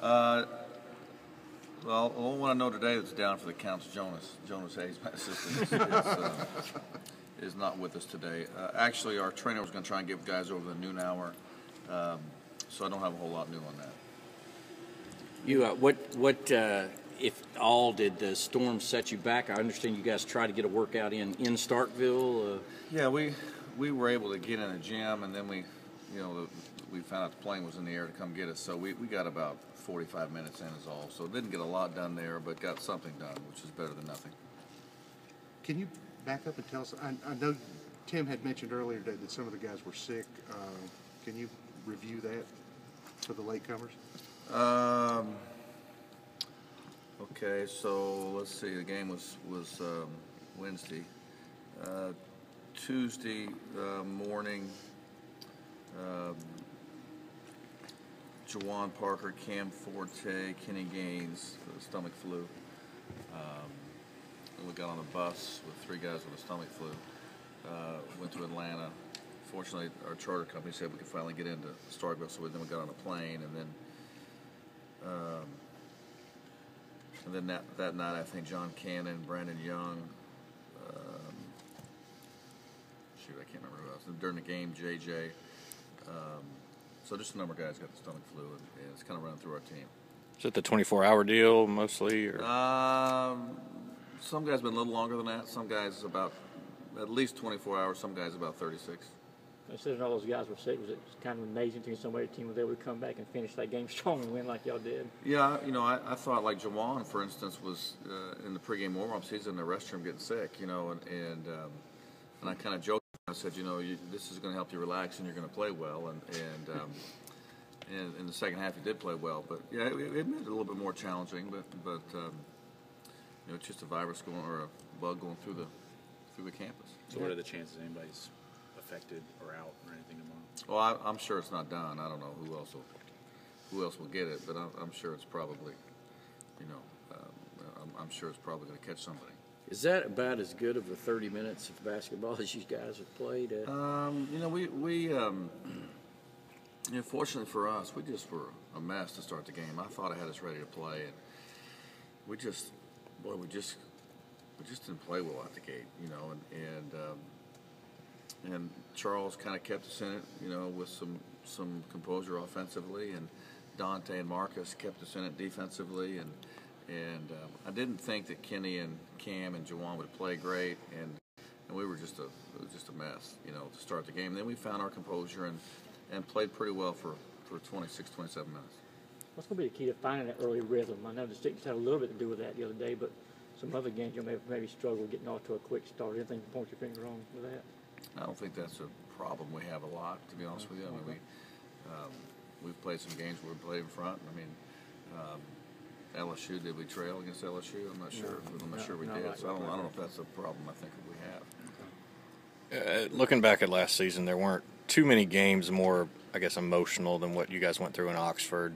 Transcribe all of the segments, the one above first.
Uh, well, the only one I know today that's down for the count's Jonas. Jonas Hayes, my assistant, is not with us today. Actually, our trainer was going to try and give guys over the noon hour, so I don't have a whole lot new on that. You, if all, did the storm set you back? I understand you guys tried to get a workout in Starkville. Yeah, we were able to get in a gym, and then we found out the plane was in the air to come get us. So we got about 45 minutes in is all. So didn't get a lot done there, but got something done, which is better than nothing. Can you back up and tell us? I know Tim had mentioned earlier today that some of the guys were sick. Can you review that for the latecomers? Okay, so let's see. The game was Wednesday. Tuesday morning, Jawan Parker, Cam Forte, Kenny Gaines, stomach flu. We got on a bus with 3 guys with a stomach flu. Went to Atlanta. Fortunately, our charter company said we could finally get into Starkville, so then we got on a plane, and then that night, I think John Cannon, Brandon Young, I can't remember who else. During the game, JJ. So just a number of guys got the stomach flu, and it's kind of running through our team. Is it the 24-hour deal mostly? Or? Some guys been a little longer than that. Some guys about at least 24 hours. Some guys about 36. Considering all those guys were sick, was it kind of amazing to see somebody team was able to come back and finish that game strong and win like y'all did? Yeah, I thought like Jawan, for instance, was in the pregame warm-ups. He's in the restroom getting sick, and I kind of joked. I said, this is going to help you relax and you're going to play well. And in the second half, he did play well. But yeah, it made it a little bit more challenging. But it's just a virus or a bug going through the campus. So what are the chances anybody's affected or out or anything tomorrow? Well, I'm sure it's not done. I don't know who else will get it, but I'm sure it's probably, I'm sure it's probably going to catch somebody. Is that about as good of a 30 minutes of basketball as you guys have played? Fortunately for us, we just were a mess to start the game. I thought I had us ready to play, and we just didn't play well out the gate, and Charles kind of kept us in it, with some composure offensively, and Dante and Marcus kept us in it defensively, and I didn't think that Kenny and Cam and Jawan would play great, and we were just a mess, to start the game. And then we found our composure and played pretty well for 26, 27 minutes. What's going to be the key to finding that early rhythm? I know the Stickers had a little bit to do with that the other day, but some other games you maybe struggle getting off to a quick start. Anything you point your finger on with that? I don't think that's a problem we have a lot, to be honest with you. I mean, we've played some games where we played in front. LSU, did we trail against LSU? I'm not sure. I'm not sure we did. Right, so I don't know if that's a problem I think that we have. Looking back at last season, there weren't too many games more, I guess, emotional than what you guys went through in Oxford.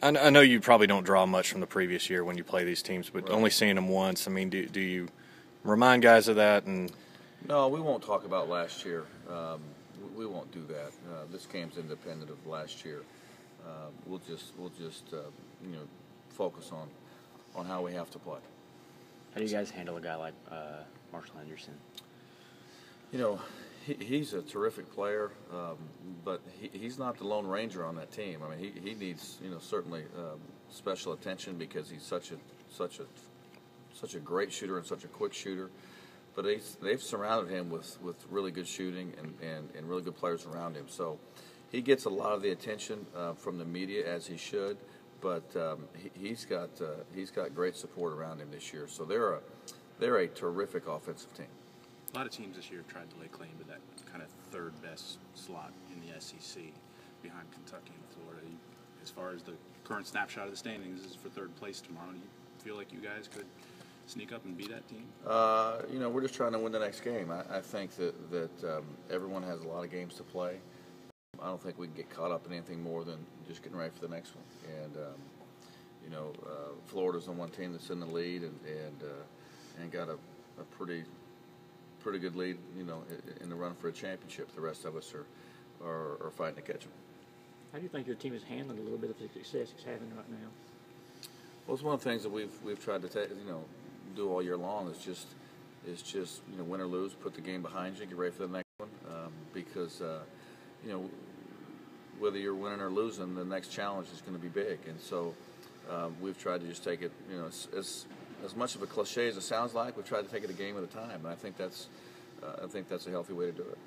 I know you probably don't draw much from the previous year when you play these teams, but only seeing them once, do you remind guys of that? And no, we won't talk about last year. We won't do that. This game's independent of last year. We'll just focus on how we have to play. How do you guys handle a guy like Marshall Henderson? He's a terrific player, but he's not the Lone Ranger on that team. He needs certainly special attention because he's such a great shooter and such a quick shooter. But they've surrounded him with really good shooting and really good players around him. So he gets a lot of the attention from the media, as he should. But he's got great support around him this year. So they're a terrific offensive team. A lot of teams this year have tried to lay claim to that kind of third best slot in the SEC behind Kentucky and Florida. As far as the current snapshot of the standings, this is for third place tomorrow. Do you feel like you guys could sneak up and beat that team? We're just trying to win the next game. I think that everyone has a lot of games to play. I don't think we can get caught up in anything more than just getting ready for the next one. And Florida's the one team that's in the lead and got a pretty good lead, in the run for a championship. The rest of us are fighting to catch them. How do you think your team is handling a little bit of the success it's having right now? Well, it's one of the things that we've tried to do all year long is just win or lose, put the game behind you, get ready for the next one, because whether you're winning or losing, the next challenge is going to be big, and so we've tried to just take it, as much of a cliche as it sounds like, we've tried to take it a game at a time, and I think that's a healthy way to do it.